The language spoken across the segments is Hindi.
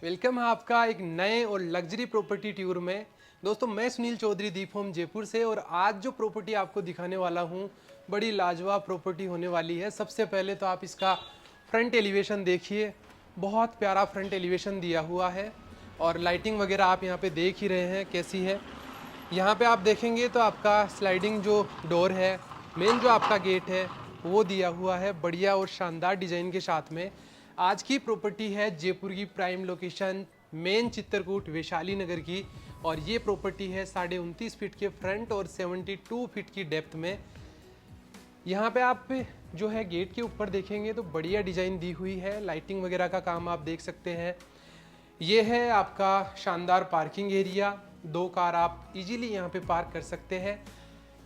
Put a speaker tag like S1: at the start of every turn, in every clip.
S1: वेलकम है आपका एक नए और लग्जरी प्रॉपर्टी टूर में। दोस्तों मैं सुनील चौधरी दीप होम जयपुर से, और आज जो प्रॉपर्टी आपको दिखाने वाला हूँ बड़ी लाजवाब प्रॉपर्टी होने वाली है। सबसे पहले तो आप इसका फ्रंट एलिवेशन देखिए, बहुत प्यारा फ्रंट एलिवेशन दिया हुआ है और लाइटिंग वगैरह आप यहाँ पे देख ही रहे हैं कैसी है। यहाँ पे आप देखेंगे तो आपका स्लाइडिंग जो डोर है, मेन जो आपका गेट है वो दिया हुआ है बढ़िया और शानदार डिजाइन के साथ में। आज की प्रॉपर्टी है जयपुर की prime location main Chitrakoot Vaishali Nagar की, और ये प्रॉपर्टी है 29.5 फीट के फ्रंट और 72 फीट की डेप्थ में। यहाँ पे आप जो है गेट के ऊपर देखेंगे तो बढ़िया डिजाइन दी हुई है, लाइटिंग वगैरह का काम आप देख सकते हैं। ये है आपका शानदार पार्किंग एरिया, 2 कार आप इजीली यहाँ पे पार्क कर सकते हैं।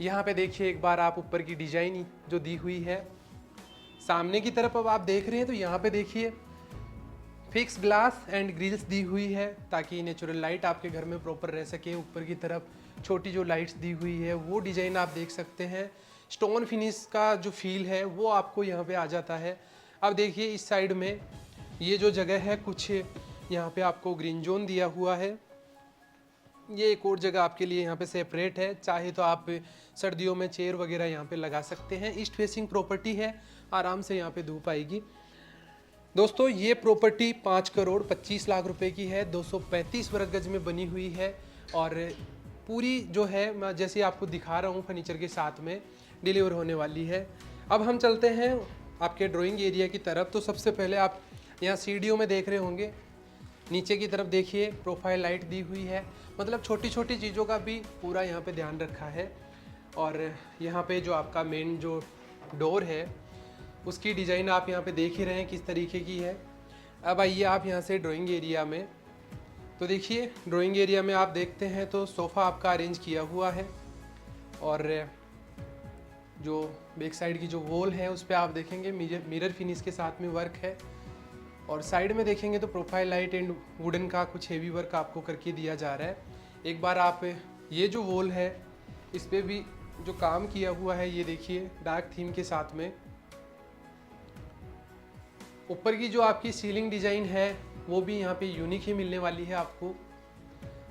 S1: यहाँ पे देखिए एक बार आप ऊपर की डिजाइन जो दी हुई है। सामने की तरफ अब आप देख रहे हैं तो यहाँ पे देखिए फिक्स ग्लास एंड ग्रिल्स दी हुई है ताकि नेचुरल लाइट आपके घर में प्रॉपर रह सके। ऊपर की तरफ छोटी जो लाइट्स दी हुई है वो डिजाइन आप देख सकते हैं। स्टोन फिनिश का जो फील है वो आपको यहाँ पे आ जाता है। अब देखिए इस साइड में ये जो जगह है, कुछ यहाँ पे आपको ग्रीन जोन दिया हुआ है। ये एक और जगह आपके लिए यहाँ पे सेपरेट है, चाहे तो आप सर्दियों में चेयर वगैरह यहाँ पे लगा सकते हैं। ईस्ट फेसिंग प्रॉपर्टी है, आराम से यहाँ पे धूप आएगी। दोस्तों ये प्रॉपर्टी 5 करोड़ 25 लाख रुपए की है, 235 वर्ग गज में बनी हुई है, और पूरी जो है मैं जैसे आपको दिखा रहा हूँ फर्नीचर के साथ में डिलीवर होने वाली है। अब हम चलते हैं आपके ड्राइंग एरिया की तरफ। तो सबसे पहले आप यहाँ सीढ़ियों में देख रहे होंगे, नीचे की तरफ देखिए प्रोफाइल लाइट दी हुई है, मतलब छोटी छोटी चीज़ों का भी पूरा यहाँ पे ध्यान रखा है। और यहाँ पे जो आपका मेन जो डोर है उसकी डिज़ाइन आप यहाँ पे देख ही रहे हैं किस तरीके की है। अब आइए आप यहाँ से ड्राइंग एरिया में, तो देखिए ड्राइंग एरिया में आप देखते हैं तो सोफ़ा आपका अरेंज किया हुआ है, और जो बैक साइड की जो वॉल है उस पर आप देखेंगे मिरर फिनिश के साथ में वर्क है, और साइड में देखेंगे तो प्रोफाइल लाइट एंड वुडन का कुछ हेवी वर्क आपको करके दिया जा रहा है। एक बार आप ये जो वॉल है इस पर भी जो काम किया हुआ है ये देखिए डार्क थीम के साथ में। ऊपर की जो आपकी सीलिंग डिज़ाइन है वो भी यहाँ पे यूनिक ही मिलने वाली है आपको।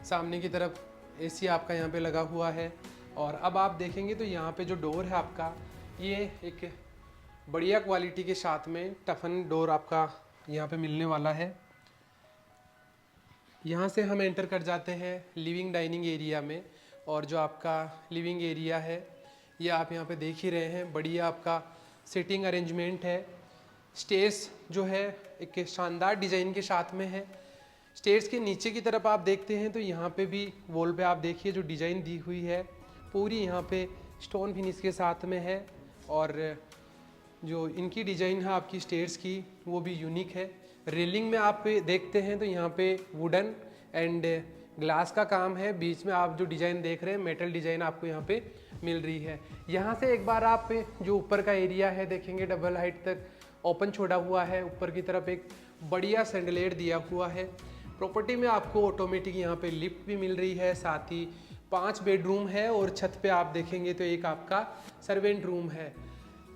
S1: सामने की तरफ एसी आपका यहाँ पे लगा हुआ है, और अब आप देखेंगे तो यहाँ पे जो डोर है आपका ये एक बढ़िया क्वालिटी के साथ में टफन डोर आपका यहाँ पे मिलने वाला है। यहाँ से हम एंटर कर जाते हैं लिविंग डाइनिंग एरिया में, और जो आपका लिविंग एरिया है ये आप यहाँ पे देख ही रहे हैं, बढ़िया आपका सिटिंग अरेंजमेंट है। स्टेयर्स जो है एक शानदार डिज़ाइन के साथ में है। स्टेयर्स के नीचे की तरफ आप देखते हैं तो यहाँ पे भी वॉल पे आप देखिए जो डिज़ाइन दी हुई है पूरी यहाँ पे स्टोन फिनिश के साथ में है, और जो इनकी डिज़ाइन है आपकी स्टेयर्स की वो भी यूनिक है। रेलिंग में आप देखते हैं तो यहाँ पे वुडन एंड ग्लास का काम है, बीच में आप जो डिज़ाइन देख रहे हैं मेटल डिज़ाइन आपको यहाँ पे मिल रही है। यहाँ से एक बार आप जो ऊपर का एरिया है देखेंगे डबल हाइट तक ओपन छोड़ा हुआ है, ऊपर की तरफ एक बढ़िया सैंडलेर दिया हुआ है। प्रॉपर्टी में आपको ऑटोमेटिक यहाँ पे लिफ्ट भी मिल रही है, साथ ही 5 बेडरूम है, और छत पे आप देखेंगे तो एक आपका सर्वेंट रूम है।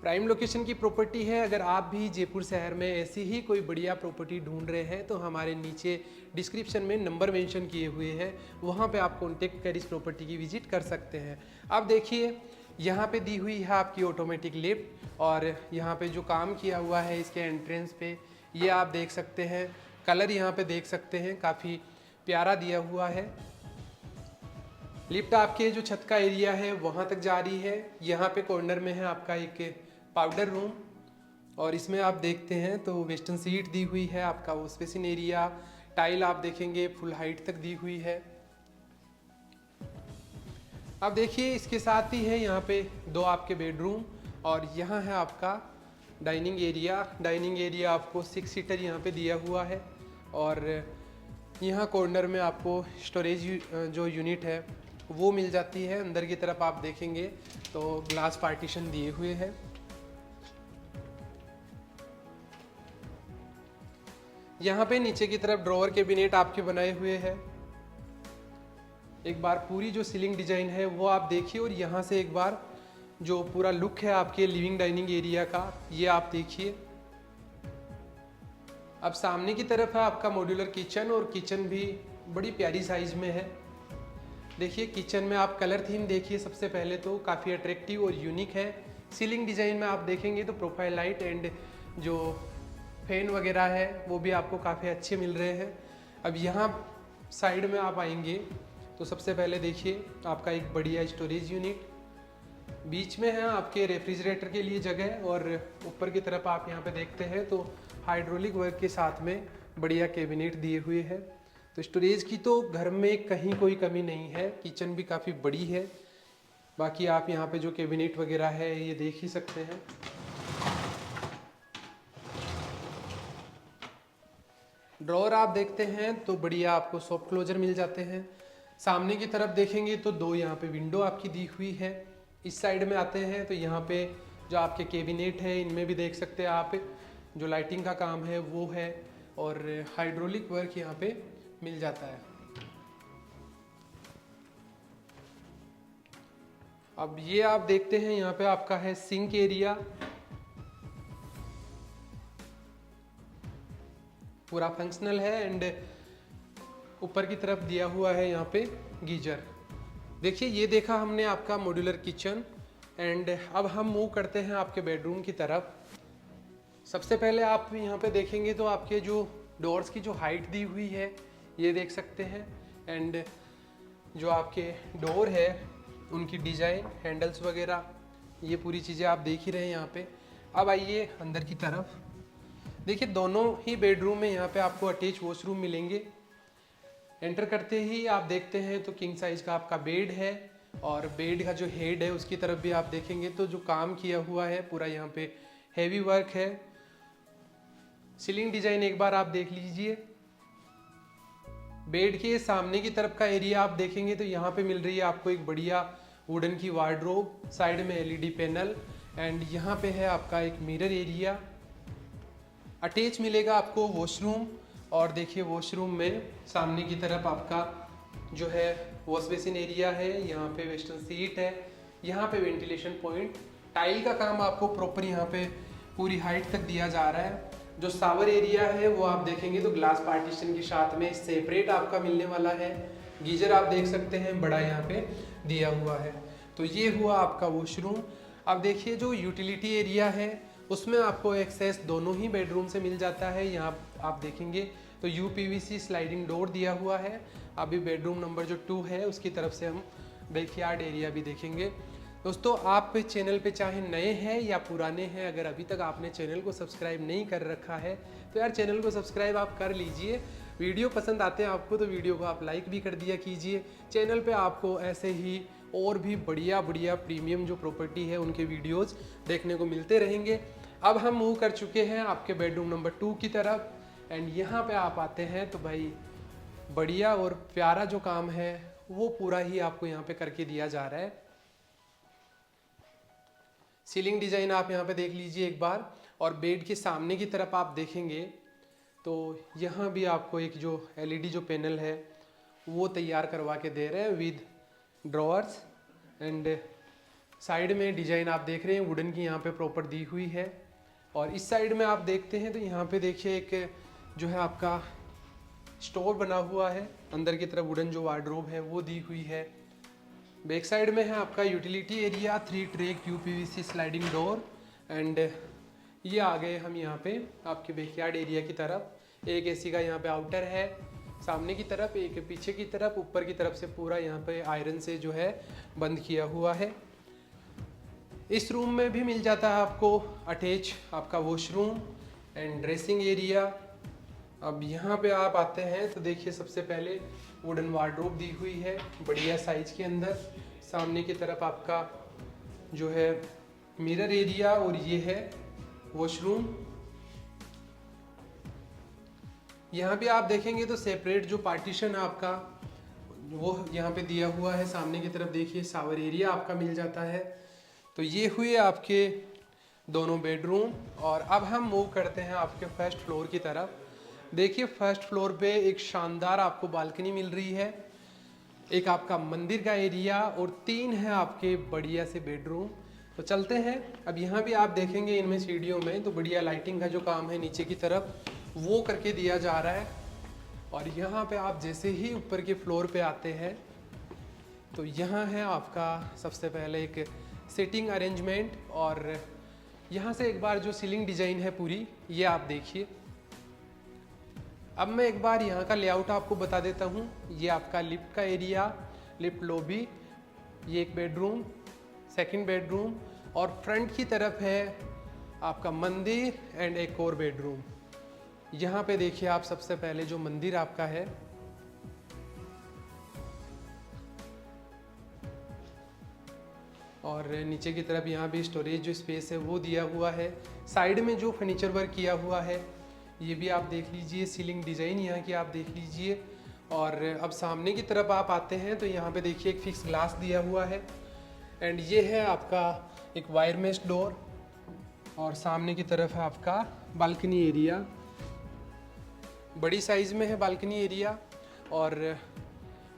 S1: प्राइम लोकेशन की प्रॉपर्टी है। अगर आप भी जयपुर शहर में ऐसी ही कोई बढ़िया प्रॉपर्टी ढूंढ रहे हैं तो हमारे नीचे डिस्क्रिप्शन में नंबर मेंशन किए हुए हैं, वहाँ पे आप कॉन्टेक्ट कर इस प्रॉपर्टी की विजिट कर सकते हैं। अब देखिए यहाँ पे दी हुई है आपकी ऑटोमेटिक लिफ्ट, और यहाँ पे जो काम किया हुआ है इसके एंट्रेंस पे ये आप देख सकते हैं। कलर यहाँ पे देख सकते हैं काफ़ी प्यारा दिया हुआ है। लिफ्ट आपके जो छत का एरिया है वहाँ तक जा रही है। यहाँ पे कॉर्नर में है आपका एक पाउडर रूम, और इसमें आप देखते हैं तो वेस्टर्न सीट दी हुई है, आपका वो स्पेसिंग एरिया टाइल आप देखेंगे फुल हाइट तक दी हुई है। अब देखिए इसके साथ ही है यहाँ पे 2 आपके बेडरूम, और यहाँ है आपका डाइनिंग एरिया। डाइनिंग एरिया आपको 6 सीटर यहाँ पे दिया हुआ है, और यहाँ कॉर्नर में आपको स्टोरेज जो यूनिट है वो मिल जाती है। अंदर की तरफ आप देखेंगे तो ग्लास पार्टीशन दिए हुए हैं। यहाँ पे नीचे की तरफ ड्रॉअर कैबिनेट आपके बनाए हुए हैं। एक बार पूरी जो सीलिंग डिजाइन है वो आप देखिए, और यहाँ से एक बार जो पूरा लुक है आपके लिविंग डाइनिंग एरिया का ये आप देखिए। अब सामने की तरफ है आपका मॉड्यूलर किचन, और किचन भी बड़ी प्यारी साइज में है। देखिए किचन में आप कलर थीम देखिए, सबसे पहले तो काफ़ी अट्रैक्टिव और यूनिक है। सीलिंग डिज़ाइन में आप देखेंगे तो प्रोफाइल लाइट एंड जो फैन वगैरह है वो भी आपको काफ़ी अच्छे मिल रहे हैं। अब यहाँ साइड में आप आएंगे तो सबसे पहले देखिए आपका एक बढ़िया स्टोरेज यूनिट, बीच में है आपके रेफ्रिजरेटर के लिए जगह, और ऊपर की तरफ आप यहाँ पे देखते हैं तो हाइड्रोलिक वर्क के साथ में बढ़िया कैबिनेट दिए हुए हैं। तो स्टोरेज की तो घर में कहीं कोई कमी नहीं है, किचन भी काफ़ी बड़ी है। बाकी आप यहाँ पे जो कैबिनेट वगैरह है ये देख ही सकते हैं। ड्रॉअर आप देखते हैं तो बढ़िया आपको सॉफ्ट क्लोजर मिल जाते हैं। सामने की तरफ देखेंगे तो दो यहाँ पे विंडो आपकी दी हुई है। इस साइड में आते हैं तो यहाँ पे जो आपके कैबिनेट है इनमें भी देख सकते हैं आप, जो लाइटिंग का काम है वो है, और हाइड्रोलिक वर्क यहाँ पे मिल जाता है। अब ये आप देखते हैं यहाँ पे आपका है सिंक एरिया, पूरा फंक्शनल है, एंड ऊपर की तरफ दिया हुआ है यहाँ पे गीजर। देखिए ये देखा हमने आपका मॉड्यूलर किचन, एंड अब हम मूव करते हैं आपके बेडरूम की तरफ। सबसे पहले आप यहाँ पे देखेंगे तो आपके जो डोर्स की जो हाइट दी हुई है ये देख सकते हैं, एंड जो आपके डोर है उनकी डिजाइन, हैंडल्स वगैरह, ये पूरी चीज़ें आप देख ही रहे हैं यहाँ पे। अब आइए अंदर की तरफ। देखिए दोनों ही बेडरूम में यहाँ पे आपको अटैच वॉशरूम मिलेंगे। एंटर करते ही आप देखते हैं तो किंग साइज का आपका बेड है, और बेड का जो हेड है उसकी तरफ भी आप देखेंगे तो जो काम किया हुआ है पूरा यहाँ पे हैवी वर्क है। सीलिंग डिजाइन एक बार आप देख लीजिए। बेड के सामने की तरफ का एरिया आप देखेंगे तो यहाँ पे मिल रही है आपको एक बढ़िया वुडन की वार्डरोब, साइड में एलईडी पैनल, एंड यहाँ पे है आपका एक मिरर एरिया। अटैच मिलेगा आपको वॉशरूम, और देखिए वॉशरूम में सामने की तरफ आपका जो है वॉश बेसिन एरिया है, यहाँ पे वेस्टर्न सीट है, यहाँ पे वेंटिलेशन पॉइंट, टाइल का काम आपको प्रॉपर यहाँ पे पूरी हाइट तक दिया जा रहा है। जो शावर एरिया है वो आप देखेंगे तो ग्लास पार्टीशन के साथ में सेपरेट आपका मिलने वाला है। गीजर आप देख सकते हैं बड़ा यहाँ पे दिया हुआ है। तो ये हुआ आपका वॉशरूम। अब देखिए जो यूटिलिटी एरिया है उसमें आपको एक्सेस दोनों ही बेडरूम से मिल जाता है। यहाँ आप देखेंगे तो यूपीवीसी स्लाइडिंग डोर दिया हुआ है। अभी बेडरूम नंबर जो 2 है उसकी तरफ से हम बैकयार्ड एरिया भी देखेंगे। दोस्तों आप चैनल पे चाहे नए हैं या पुराने हैं, अगर अभी तक आपने चैनल को सब्सक्राइब नहीं कर रखा है तो यार चैनल को सब्सक्राइब आप कर लीजिए। वीडियो पसंद आते हैं आपको तो वीडियो को आप लाइक भी कर दिया कीजिए। चैनल पे आपको ऐसे ही और भी बढ़िया बढ़िया प्रीमियम जो प्रॉपर्टी है उनके वीडियोज़ देखने को मिलते रहेंगे। अब हम मूव कर चुके हैं आपके बेडरूम नंबर 2 की तरफ, एंड यहाँ पे आप आते हैं तो भाई बढ़िया और प्यारा जो काम है वो पूरा ही आपको यहाँ पे करके दिया जा रहा है। सीलिंग डिजाइन आप यहाँ पे देख लीजिए एक बार, और बेड के सामने की तरफ आप देखेंगे तो यहाँ भी आपको एक जो एलईडी जो पैनल है वो तैयार करवा के दे रहे हैं विद ड्रॉअर्स, एंड साइड में डिजाइन आप देख रहे हैं वुडन की यहाँ पे प्रॉपर दी हुई है। और इस साइड में आप देखते हैं तो यहाँ पे देखिए एक जो है आपका स्टोर बना हुआ है, अंदर की तरफ वुडन जो वार्डरोब है वो दी हुई है। बैक साइड में है आपका utility area, 3 track UPVC sliding door, and ये आ गए हम यहाँ पे आपके बैकयार्ड एरिया की तरफ। एक एसी का यहाँ पे आउटर है सामने की तरफ, एक पीछे की तरफ, ऊपर की तरफ से पूरा यहाँ पे आयरन से जो है बंद किया हुआ है। इस रूम में भी मिल जाता है आपको अटैच आपका वॉशरूम एंड ड्रेसिंग एरिया। अब यहाँ पे आप आते हैं तो देखिए सबसे पहले वुडन वार्डरोब दी हुई है बढ़िया साइज के अंदर। सामने की तरफ आपका जो है मिरर एरिया, और ये है वॉशरूम। यहाँ भी आप देखेंगे तो सेपरेट जो पार्टीशन है आपका वो यहाँ पे दिया हुआ है। सामने की तरफ देखिए शावर एरिया आपका मिल जाता है। तो ये हुए आपके दोनों बेडरूम, और अब हम मूव करते हैं आपके फर्स्ट फ्लोर की तरफ। देखिए फर्स्ट फ्लोर पे एक शानदार आपको बालकनी मिल रही है, एक आपका मंदिर का एरिया, और 3 है आपके बढ़िया से बेडरूम। तो चलते हैं। अब यहाँ भी आप देखेंगे इनमें सीढ़ियों में तो बढ़िया लाइटिंग का जो काम है नीचे की तरफ वो करके दिया जा रहा है। और यहाँ पे आप जैसे ही ऊपर के फ्लोर पे आते हैं तो यहाँ है आपका सबसे पहले एक सिटिंग अरेंजमेंट, और यहाँ से एक बार जो सीलिंग डिज़ाइन है पूरी ये आप देखिए। अब मैं एक बार यहाँ का लेआउट आपको बता देता हूँ। ये आपका लिफ्ट का एरिया, लिफ्ट लॉबी, ये एक बेडरूम, सेकंड बेडरूम, और फ्रंट की तरफ है आपका मंदिर एंड एक और बेडरूम। यहाँ पे देखिए आप सबसे पहले जो मंदिर आपका है, और नीचे की तरफ यहाँ भी स्टोरेज जो स्पेस है वो दिया हुआ है। साइड में जो फर्नीचर वर्क किया हुआ है ये भी आप देख लीजिए, सीलिंग डिज़ाइन यहाँ की आप देख लीजिए। और अब सामने की तरफ आप आते हैं तो यहाँ पे देखिए एक फिक्स ग्लास दिया हुआ है, एंड ये है आपका एक वायर मेश डोर, और सामने की तरफ है आपका बालकनी एरिया। बड़ी साइज़ में है बालकनी एरिया, और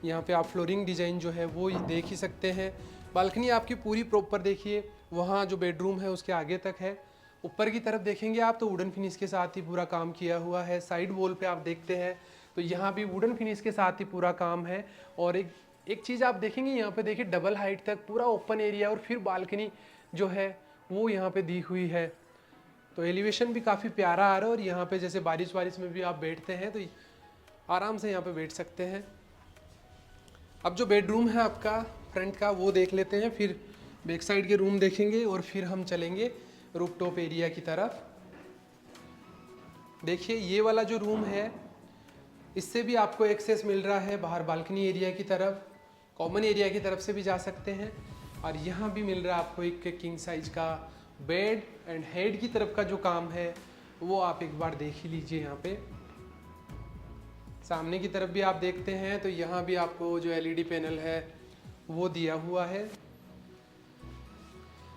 S1: यहाँ पे आप फ्लोरिंग डिज़ाइन जो है वो देख ही सकते हैं। बालकनी आपकी पूरी प्रॉपर देखिए, वहाँ जो बेडरूम है उसके आगे तक है। ऊपर की तरफ देखेंगे आप तो वुडन फिनिश के साथ ही पूरा काम किया हुआ है। साइड वॉल पे आप देखते हैं तो यहाँ भी वुडन फिनिश के साथ ही पूरा काम है। और एक चीज़ आप देखेंगे यहाँ पे देखिए डबल हाइट तक पूरा ओपन एरिया, और फिर बालकनी जो है वो यहाँ पे दी हुई है। तो एलिवेशन भी काफ़ी प्यारा आ रहा है, और यहाँ पे जैसे बारिश वारिश में भी आप बैठते हैं तो आराम से यहाँ पे बैठ सकते हैं। अब जो बेडरूम है आपका फ्रंट का वो देख लेते हैं, फिर बैक साइड के रूम देखेंगे, और फिर हम चलेंगे रूफटॉप एरिया की तरफ। देखिए ये वाला जो रूम है इससे भी आपको एक्सेस मिल रहा है बाहर बालकनी एरिया की तरफ, कॉमन एरिया की तरफ से भी जा सकते हैं। और यहाँ भी मिल रहा है आपको एक किंग साइज का बेड, एंड हेड की तरफ का जो काम है वो आप एक बार देख ही लीजिए। यहाँ पे सामने की तरफ भी आप देखते हैं तो यहाँ भी आपको जो एलईडी पैनल है वो दिया हुआ है,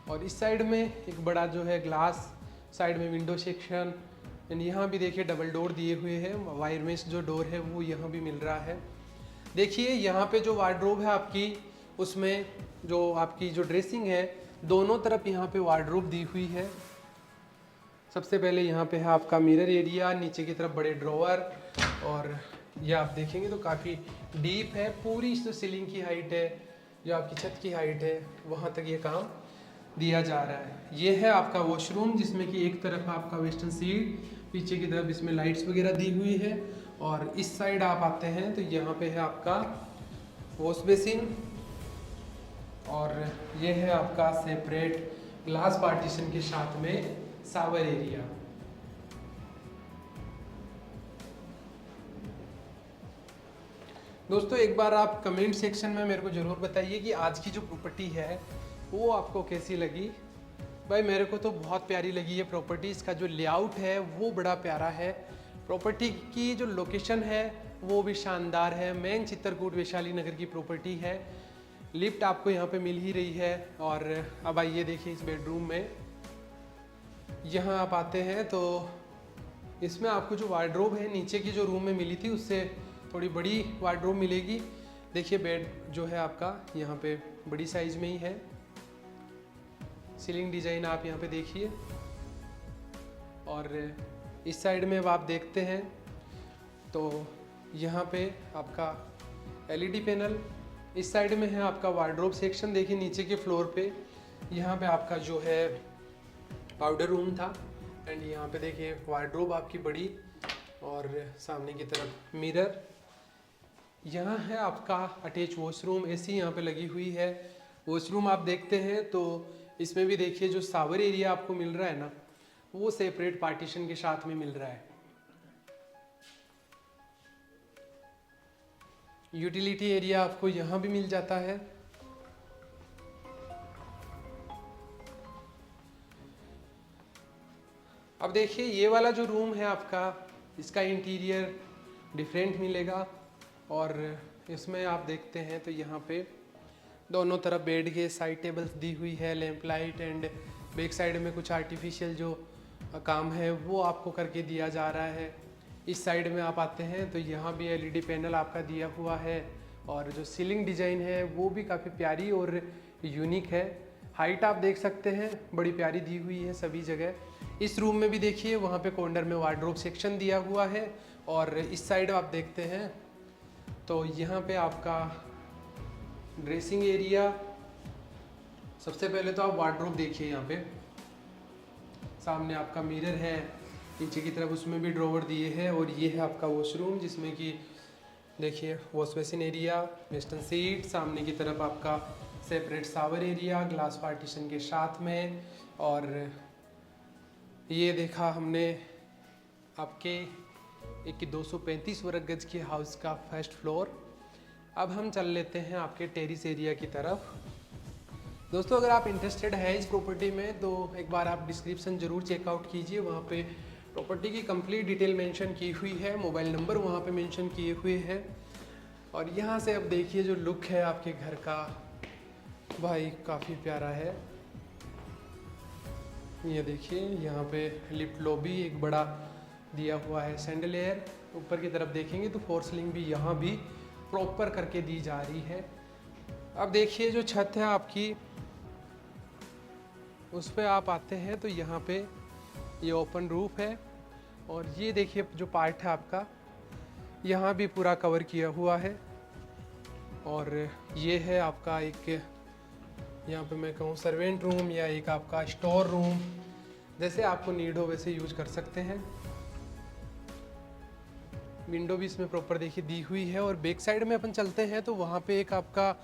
S1: और इस साइड में एक बड़ा जो है ग्लास, साइड में विंडो सेक्शन, एंड यहाँ भी देखिए डबल डोर दिए हुए हैं। वायर मेश जो डोर है वो यहाँ भी मिल रहा है। देखिए यहाँ पे जो वार्डरोब है आपकी, उसमें जो आपकी जो ड्रेसिंग है दोनों तरफ यहाँ पे वार्डरोब दी हुई है। सबसे पहले यहाँ पे है आपका मिरर एरिया, नीचे की तरफ बड़े ड्रॉवर, और ये आप देखेंगे तो काफ़ी डीप है। पूरी जो सीलिंग की हाइट है, जो आपकी छत की हाइट है, वहाँ तक ये काम दिया जा रहा है। ये है आपका वॉशरूम, जिसमें कि एक तरफ आपका वेस्टर्न सीट, पीछे की तरफ इसमें लाइट्स वगैरह दी हुई है। और इस साइड आप आते हैं तो यहाँ पे है आपका वॉश बेसिन, और ये है आपका सेपरेट ग्लास पार्टीशन के साथ में शावर एरिया। दोस्तों एक बार आप कमेंट सेक्शन में मेरे को ज़रूर बताइए कि आज की जो प्रॉपर्टी है वो आपको कैसी लगी। भाई मेरे को तो बहुत प्यारी लगी है प्रॉपर्टी। इसका जो लेआउट है वो बड़ा प्यारा है। प्रॉपर्टी की जो लोकेशन है वो भी शानदार है। मेन चित्रकूट वैशाली नगर की प्रॉपर्टी है। लिफ्ट आपको यहाँ पे मिल ही रही है। और अब आइए देखिए इस बेडरूम में, यहाँ आप आते हैं तो इसमें आपको जो वार्डरोब है नीचे की जो रूम में मिली थी उससे थोड़ी बड़ी वार्डरोब मिलेगी। देखिए बेड जो है आपका यहाँ पे बड़ी साइज़ में ही है। सीलिंग डिज़ाइन आप यहाँ पे देखिए, और इस साइड में अब आप देखते हैं तो यहाँ पे आपका एलईडी पैनल, इस साइड में है आपका वार्डरोब सेक्शन। देखिए नीचे के फ्लोर पे यहाँ पे आपका जो है पाउडर रूम था, एंड यहाँ पे देखिए वार्डरोब आपकी बड़ी, और सामने की तरफ मिरर। यहाँ है आपका अटैच वॉशरूम, एसी यहाँ पे लगी हुई है। वॉशरूम आप देखते हैं तो इसमें भी देखिए जो शावर एरिया आपको मिल रहा है ना, वो सेपरेट पार्टीशन के साथ में मिल रहा है। यूटिलिटी एरिया आपको यहाँ भी मिल जाता है। अब देखिए ये वाला जो रूम है आपका, इसका इंटीरियर डिफरेंट मिलेगा। और इसमें आप देखते हैं तो यहाँ पे दोनों तरफ बेड के साइड टेबल्स दी हुई है, lamp light, and back side में कुछ आर्टिफिशियल जो काम है वो आपको करके दिया जा रहा है। इस साइड में आप आते हैं तो यहाँ भी एलईडी पैनल आपका दिया हुआ है, और जो सीलिंग डिज़ाइन है वो भी काफ़ी प्यारी और यूनिक है। हाइट आप देख सकते हैं बड़ी प्यारी दी हुई है सभी जगह। इस रूम में भी देखिए वहाँ पे कॉर्नर में वार्डरोब सेक्शन दिया हुआ है, और इस साइड आप देखते हैं तो यहाँ पे आपका ड्रेसिंग एरिया। सबसे पहले तो आप वार्डरोब देखिए, यहाँ पे सामने आपका मिरर है, पीछे की तरफ उसमें भी ड्रॉवर दिए हैं, और ये है आपका वॉशरूम जिसमें कि देखिए wash basin area, western seat, सामने की तरफ आपका separate shower area glass partition के साथ में। और ये देखा हमने आपके एक 235 वर्ग गज के हाउस का फर्स्ट फ्लोर। अब हम चल लेते हैं आपके टेरिस एरिया की तरफ। दोस्तों अगर आप इंटरेस्टेड है इस प्रॉपर्टी में तो एक बार आप डिस्क्रिप्शन ज़रूर चेकआउट कीजिए, वहाँ पे प्रॉपर्टी की कंप्लीट डिटेल मेंशन की हुई है, मोबाइल नंबर वहाँ पे मेंशन किए हुए हैं। और यहाँ से अब देखिए जो लुक है आपके घर का, भाई काफ़ी प्यारा है। ये देखिए यहाँ पे लिफ्ट लॉबी एक बड़ा दिया हुआ है, सैंडलियर। ऊपर की तरफ देखेंगे तो फोर सीलिंग भी यहाँ भी प्रॉपर करके दी जा रही है। अब देखिए जो छत है आपकी, उस पे आप आते हैं तो यहाँ पे ये ओपन रूफ है, और ये देखिए जो पार्ट है आपका यहाँ भी पूरा कवर किया हुआ है। और ये है आपका एक, यहाँ पे मैं कहूँ सर्वेंट रूम या एक आपका स्टोर रूम, जैसे आपको नीड हो वैसे यूज कर सकते हैं। विंडो भी इसमें प्रॉपर देखिए दी हुई है। और बैक साइड में अपन चलते हैं तो वहाँ पे एक आपका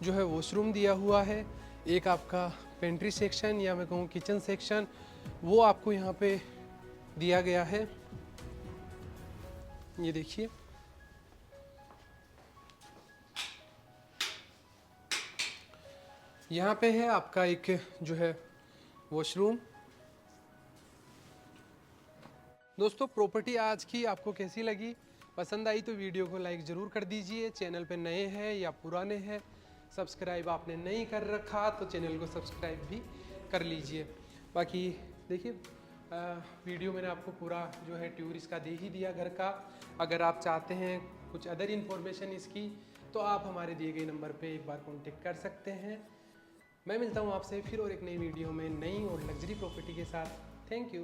S1: जो है वॉशरूम दिया हुआ है, एक आपका पेंट्री सेक्शन या मैं कहूँ किचन सेक्शन, वो आपको यहाँ पे दिया गया है। ये देखिए यहाँ पे है आपका एक जो है वॉशरूम। दोस्तों प्रॉपर्टी आज की आपको कैसी लगी, पसंद आई तो वीडियो को लाइक ज़रूर कर दीजिए। चैनल पे नए हैं या पुराने हैं, सब्सक्राइब आपने नहीं कर रखा तो चैनल को सब्सक्राइब भी कर लीजिए। बाकी देखिए वीडियो मैंने आपको पूरा जो है टूर इसका दे ही दिया घर का। अगर आप चाहते हैं कुछ अदर इन्फॉर्मेशन इसकी तो आप हमारे दिए गए नंबर पे एक बार कांटेक्ट कर सकते हैं। मैं मिलता हूँ आपसे फिर और एक नई वीडियो में नई और लग्जरी प्रॉपर्टी के साथ। Thank you.